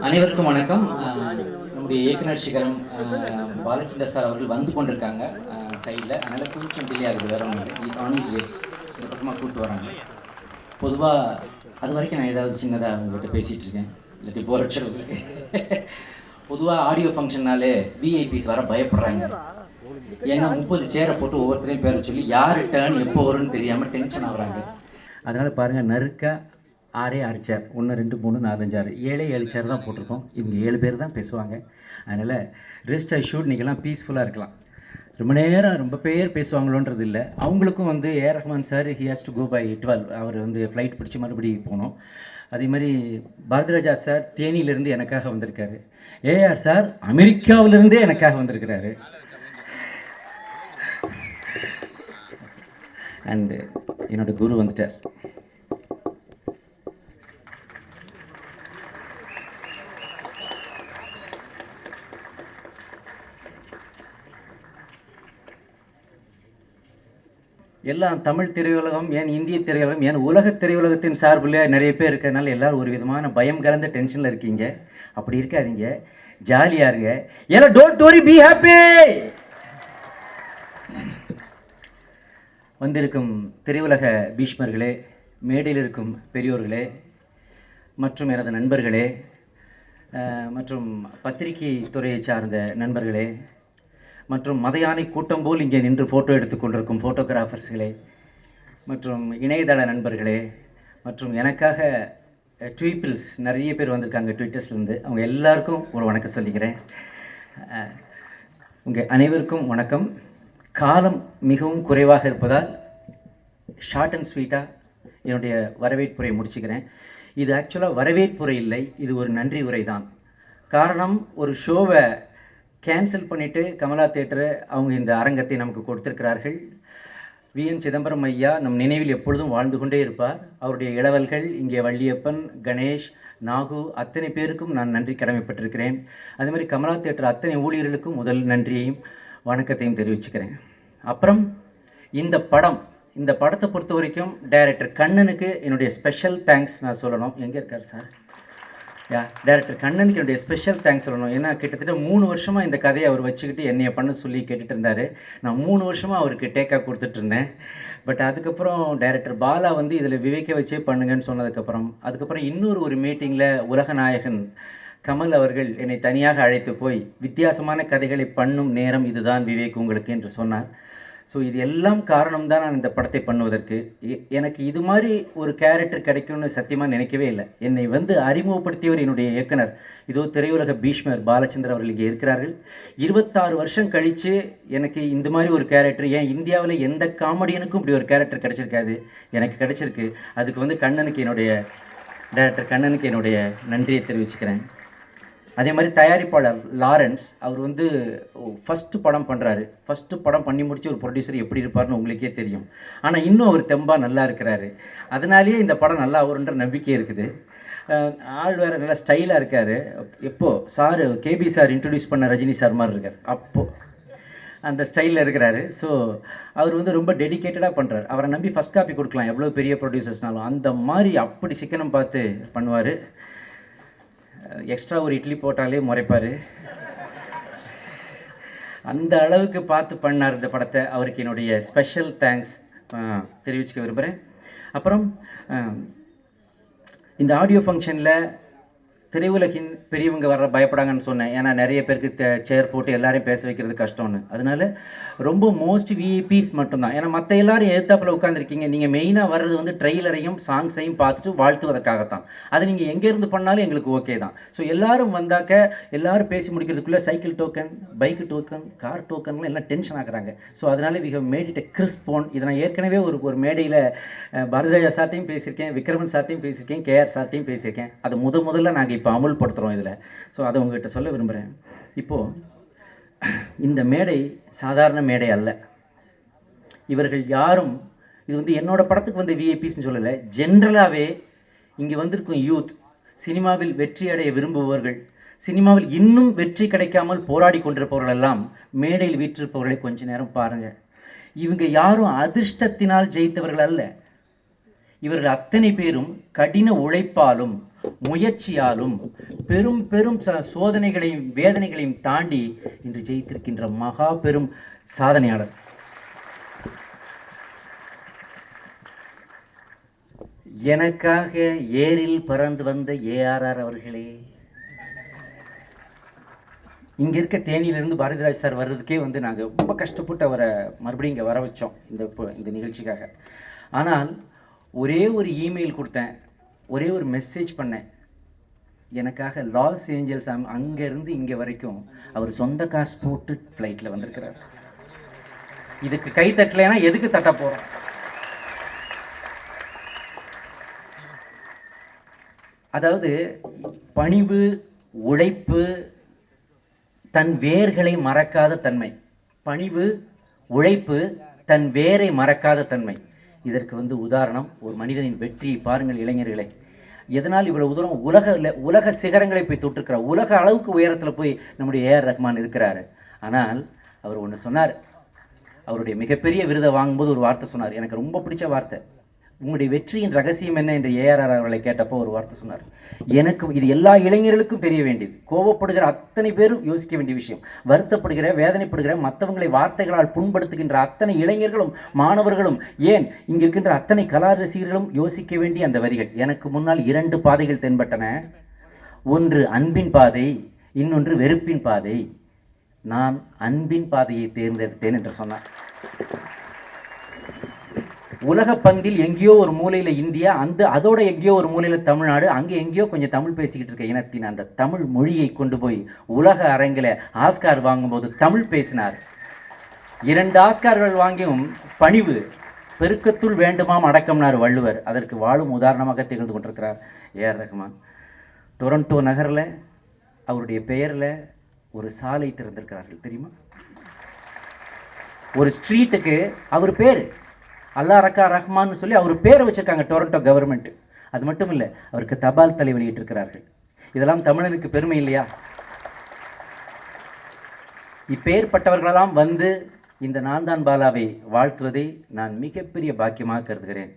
அனைவருக்கும் வணக்கம். நம்முடைய இயக்குனர் சிகரம் பாலச்சந்தர் சார் அவர்கள் வந்து கொண்டிருக்காங்க சைடில். அதனால் கொஞ்சம் டிலே ஆகுது, வேற ஒன்று இஸ் ஆன் இஸ் வே. இந்த பக்கமாக கூப்பிட்டு வராங்க. பொதுவாக அது வரைக்கும் நான் ஏதாவது சின்னதாக உங்கள்கிட்ட பேசிகிட்டு இருக்கேன், இல்லாட்டி போகிறவங்களுக்கு. பொதுவாக ஆடியோ ஃபங்க்ஷன்னாலே விஐபிஸ் வர பயப்படுறாங்க. ஏன்னா 30 சேரை போட்டு ஒவ்வொருத்தரையும் பேரை சொல்லி யார் டேர்ன் எப்போ வரும்னு தெரியாமல் டென்ஷன் ஆகுறாங்க. அதனால் பாருங்கள், நறுக்கா 6 சேர், 1 2 3 4 5 6 7 சேர் தான் போட்டிருக்கோம். இவங்க 7 பேர் தான் பேசுவாங்க. அதனால் ரெஸ்ட் அஷ்யூர்ட், நீங்கள்லாம் பீஸ்ஃபுல்லாக இருக்கலாம். ரொம்ப நேரம் ரொம்ப பேர் பேசுவாங்களோன்றது இல்லை. அவங்களுக்கும் வந்து A R Rahman sir he has to go by 12, அவர் வந்து ஃப்ளைட் பிடிச்சி மறுபடியும் போகணும். அதே மாதிரி பாரதிராஜா சார் தேனியிலேருந்து எனக்காக வந்திருக்காரு. ஏஆர் சார் அமெரிக்காவிலேருந்தே எனக்காக வந்திருக்கிறாரு. அண்டு என்னோட குரு வந்துட்டார். எல்லாம் தமிழ் திரையுலகம், ஏன் இந்திய திரையுலகம், ஏன் உலக திரையுலகத்தின் சார்பில் நிறைய பேர் இருக்கிறதுனால எல்லோரும் ஒரு விதமான பயம் கலந்த டென்ஷனில் இருக்கீங்க. அப்படி இருக்காதீங்க, ஜாலியாக இருங்க. எல்லாம் டோன்ட் வரி, பி ஹாப்பி. வந்திருக்கும் திரையுலக பீஷ்மர்களே, மேடையில் இருக்கும் பெரியோர்களே, மற்றும் எனது நண்பர்களே, மற்றும் பத்திரிகை துறையை சார்ந்த நண்பர்களே, மற்றும் மதையானை கூட்டம் போல் இங்கே நின்று ஃபோட்டோ எடுத்துக்கொண்டிருக்கும் ஃபோட்டோகிராஃபர்ஸ்களே, மற்றும் இணையதள நண்பர்களே, மற்றும் எனக்காக ட்வீப்பிள்ஸ் நிறைய பேர் வந்திருக்காங்க ட்விட்டர்ஸ்லேருந்து. அவங்க எல்லாருக்கும் ஒரு வணக்கம் சொல்லிக்கிறேன். உங்கள் அனைவருக்கும் வணக்கம். காலம் மிகவும் குறைவாக இருப்பதால் ஷார்ட் அண்ட் ஸ்வீட்டாக என்னுடைய வரவேற்புரை முடிச்சுக்கிறேன். இது ஆக்சுவலாக வரவேற்புரை இல்லை, இது ஒரு நன்றி உரை தான். காரணம், ஒரு ஷோவை கேன்சல் பண்ணிவிட்டு கமலா தேட்டரை அவங்க இந்த அரங்கத்தை நமக்கு கொடுத்திருக்கிறார்கள். விஎன் சிதம்பரம் ஐயா நம் நினைவில் எப்பொழுதும் வாழ்ந்து கொண்டே இருப்பார். அவருடைய இளவல்கள் இங்கே வள்ளியப்பன், கணேஷ், நாகு, அத்தனை பேருக்கும் நான் நன்றி கடமைப்பட்டிருக்கிறேன். அதே மாதிரி கமலா தேட்டர் அத்தனை ஊழியர்களுக்கும் முதல் நன்றியையும் வணக்கத்தையும் தெரிவிச்சுக்கிறேன். அப்புறம் இந்த படத்தை பொறுத்த வரைக்கும் டைரக்டர் கண்ணனுக்கு என்னுடைய ஸ்பெஷல் தேங்க்ஸ் நான் சொல்லணும். எங்கே இருக்கார் சார்? டைரக்டர் கண்ணனுக்கு என்னுடைய ஸ்பெஷல் தேங்க்ஸ் சொல்லணும். ஏன்னா கிட்டத்தட்ட 3 வருஷமாக இந்த கதையை அவர் வச்சுக்கிட்டு என்னைய பண்ண சொல்லி கேட்டுட்டு இருந்தார். நான் 3 வருஷமாக அவருக்கு டேக்காக கொடுத்துட்டு இருந்தேன். பட் அதுக்கப்புறம் டைரக்டர் பாலா வந்து இதில் விவேக்க வச்சே பண்ணுங்கன்னு அதுக்கப்புறம் இன்னொரு மீட்டிங்கில் உலகநாயகன் கமல் அவர்கள் என்னை தனியாக அழைத்து போய் வித்தியாசமான கதைகளை பண்ணும் நேரம் இதுதான் விவேக் உங்களுக்கு என்று சொன்னார். ஸோ இது எல்லாம் காரணம்தான் நான் இந்த படத்தை பண்ணுவதற்கு. எனக்கு இது மாதிரி ஒரு கேரக்டர் கிடைக்கும்னு சத்தியமாக நினைக்கவே இல்லை. என்னை வந்து அறிமுகப்படுத்தியவர் என்னுடைய இயக்குனர், இதோ திரையுலக பீஷ்மர் பாலச்சந்தர் அவர்கள் இங்கே இருக்கிறார்கள். 26 வருஷம் கழித்து எனக்கு இந்த மாதிரி ஒரு கேரக்டர், ஏன் இந்தியாவில் எந்த காமெடியனுக்கும் இப்படி ஒரு கேரக்டர் கிடைச்சிருக்காது, எனக்கு கிடைச்சிருக்கு. அதுக்கு வந்து டைரக்டர் கண்ணனுக்கு என்னுடைய நன்றியை தெரிவிச்சுக்கிறேன். அதே மாதிரி தயாரிப்பாளர் லாரன்ஸ், அவர் வந்து ஃபஸ்ட்டு படம் பண்ணுறாரு. ஃபஸ்ட்டு படம் பண்ணி முடிச்சு ஒரு ப்ரொடியூசர் எப்படி இருப்பார்னு உங்களுக்கே தெரியும். ஆனால் இன்னும் அவர் தெம்பா நல்லா இருக்கிறாரு. அதனாலேயே இந்த படம் நல்லா வருன்ற நம்பிக்கை இருக்குது. ஆள் வேறு நல்லா ஸ்டைலாக இருக்கார். எப்போது சார் கேபி சார் இன்ட்ரடியூஸ் பண்ண ரஜினி சார் மாதிரி இருக்கார், அப்போது அந்த ஸ்டைலில் இருக்கிறாரு. ஸோ அவர் வந்து ரொம்ப டெடிக்கேட்டடாக பண்ணுறாரு. அவரை நம்பி ஃபஸ்ட் காப்பி கொடுக்கலாம் எவ்வளோ பெரிய ப்ரொடியூசர்ஸ்னாலும். அந்த மாதிரி அப்படி சிக்கனம் பார்த்து பண்ணுவார். எக்ஸ்ட்ரா ஒரு இட்லி போட்டாலே முறைப்பார். அந்த அளவுக்கு பார்த்து பண்ணார் இந்த படத்தை. அவருக்கு என்னுடைய ஸ்பெஷல் தேங்க்ஸ் தெரிவிச்சுக்க விரும்புகிறேன். அப்புறம் இந்த ஆடியோ ஃபங்க்ஷனில் திரையுலகின் பெரியவங்க வர பயப்படாங்கன்னு சொன்னேன். ஏன்னா நிறைய பேருக்கு சேர் போட்டு எல்லாரையும் பேச வைக்கிறது கஷ்டம்னு. அதனால ரொம்ப மோஸ்ட் விஐபிஸ் மட்டும்தான். ஏன்னா மற்ற எல்லாரும் எதிர்த்தாப்பில் உட்காந்துருக்கீங்க. நீங்கள் மெயினாக வர்றது வந்து ட்ரெய்லரையும் சாங்ஸையும் பார்த்துட்டு வாழ்த்துவதற்காகத்தான். அது நீங்கள் எங்கேருந்து பண்ணாலும் எங்களுக்கு ஓகே தான். ஸோ எல்லோரும் வந்தாக்க எல்லோரும் பேசி முடிக்கிறதுக்குள்ளே cycle token, bike token, car டோக்கன்லாம் எல்லாம் டென்ஷன் ஆகுறாங்க. ஸோ அதனால் we have made it a crisp phone. இதை நான் ஏற்கனவே ஒரு மேடையில் பாரதிராஜா சார்ட்டையும் பேசியிருக்கேன், விக்ரமன் சார்ட்டையும் பேசியிருக்கேன், கேஆர் சார்ட்டையும் பேசியிருக்கேன். அது முதல்ல நாங்கள் இப்போ அமுல்படுத்துகிறோம் இதில். ஸோ அதை உங்கள்கிட்ட சொல்ல விரும்புகிறேன். இப்போது இந்த மேடை சாதாரண மேடை அல்ல. இவர்கள் யாரும், இது வந்து என்னோட படத்துக்கு வந்து விஐபிஸ்ன்னு சொல்லலை, ஜென்ரலாகவே இங்கே வந்திருக்கும் யூத், சினிமாவில் வெற்றி அடைய விரும்புபவர்கள், சினிமாவில் இன்னும் வெற்றி கிடைக்காமல் போராடி கொண்டிருப்பவர்கள் எல்லாம் மேடையில் வீற்றிருப்பவர்களை கொஞ்ச நேரம் பாருங்கள். இவங்க யாரும் அதிர்ஷ்டத்தினால் ஜெயித்தவர்கள் அல்ல. இவர்கள் அத்தனை பேரும் கடின உழைப்பாலும் முயற்சியாலும் பெரும் பெரும் சோதனைகளையும் வேதனைகளையும் தாண்டி இன்று ஜெயித்திருக்கின்ற மகா பெரும் சாதனையாளர். எனக்காக ஏரில் பறந்து வந்த ஏஆர்ஆர் அவர்களே, இங்கே இருக்க தேனியிலிருந்து பாரதிராஜ் சார் வர்றதுக்கே நாங்கள் ரொம்ப கஷ்டப்பட்டு அவரை மறுபடியும் இங்கே வர வச்சோம் இந்த நிகழ்ச்சிக்காக. ஆனால் ஒரே ஒரு இமெயில் கொடுத்தேன், ஒரே ஒரு மெசேஜ் பண்ணேன். எனக்காக லாஸ் ஏஞ்சல்ஸ் அங்கேருந்து இங்கே வரைக்கும் அவர் சொந்த காசு போட்டு ஃப்ளைட்டில் வந்திருக்கிறார். இதுக்கு கை தட்டலைன்னா எதுக்கு தட்ட போகிறோம்? அதாவது பணிவு, உழைப்பு, தன் வேர்களை மறக்காத தன்மை. பணிவு, உழைப்பு, தன் வேரை மறக்காத தன்மை. இதற்கு உதாரணம் ஒரு மனிதனின் வெற்றியை பாருங்கள் இளைஞர்களே. எதனால் இவ்வளவு தூரம் உலக சிகரங்களை போய் தொட்டிருக்கிறார், உலக அளவுக்கு உயரத்தில் போய் நம்முடைய ஏஆர் ரஹ்மான் இருக்கிறாரு. ஆனால் அவர் ஒன்று சொன்னார். அவருடைய மிகப்பெரிய விருதை வாங்கும்போது ஒரு வார்த்தை சொன்னார், எனக்கு ரொம்ப பிடிச்ச வார்த்தை. உங்களுடைய வெற்றியின் ரகசியம் என்ன என்று ஏஆர்ஆர் அவர்களை கேட்டப்போ ஒரு வார்த்தை சொன்னார், எனக்கு இது எல்லா இளைஞர்களுக்கும் தெரிய வேண்டியது, கோபப்படுகிற அத்தனை பேரும் யோசிக்க வேண்டிய விஷயம், வருத்தப்படுகிற வேதனைப்படுகிற மற்றவங்களை வார்த்தைகளால் புண்படுத்துகின்ற அத்தனை இளைஞர்களும் மாணவர்களும் ஏன் இங்கு இருக்கின்ற அத்தனை கலா ரசிகர்களும் யோசிக்க வேண்டிய அந்த வரிகள். எனக்கு முன்னால் 2 பாதைகள் தென்பட்டன, ஒன்று அன்பின் பாதை, இன்னொன்று வெறுப்பின் பாதை. நான் அன்பின் பாதையை தேர்ந்தெடுத்தேன் என்று சொன்னார். உலக பந்தில் எங்கேயோ ஒரு மூலையில் இந்தியா, அதோட எங்கேயோ ஒரு மூலையில் தமிழ்நாடு, அங்கே எங்கேயோ கொஞ்சம் தமிழ் பேசிக்கிட்டு இருக்க இனத்தின் அந்த தமிழ் மொழியை கொண்டு போய் உலக அரங்கில் ஆஸ்கார் வாங்கும்போது தமிழ் பேசினார். 2 ஆஸ்கார்கள் வாங்கியும் பணிவு, பெருக்கத்துள் வேண்டுமாம் அடக்கம்னார் வள்ளுவர். அதற்கு வாழும் உதாரணமாக திகழ்ந்து கொண்டிருக்கிறார் ஏஆர் ரஹ்மான். டொரண்டோ நகரில் அவருடைய பெயரில் ஒரு சாலை திறந்திருக்கிறார்கள் தெரியுமா? ஒரு ஸ்ட்ரீட்டுக்கு அவர் பேர் அல்லா ரக்கா ரஹ்மான் சொல்லி அவர் பேரை வச்சிருக்காங்க டொரண்டோ கவர்மெண்ட். அது மட்டும் இல்லை, அவருக்கு தபால் தலை வெளியிட்டிருக்கிறார்கள். இதெல்லாம் தமிழனுக்கு பெருமை இல்லையா? இப்பேற்பட்டவர்களெல்லாம் இந்த நான் தான் பாலாவை வாழ்த்துவதை நான் மிகப்பெரிய பாக்கியமாக கருதுகிறேன்.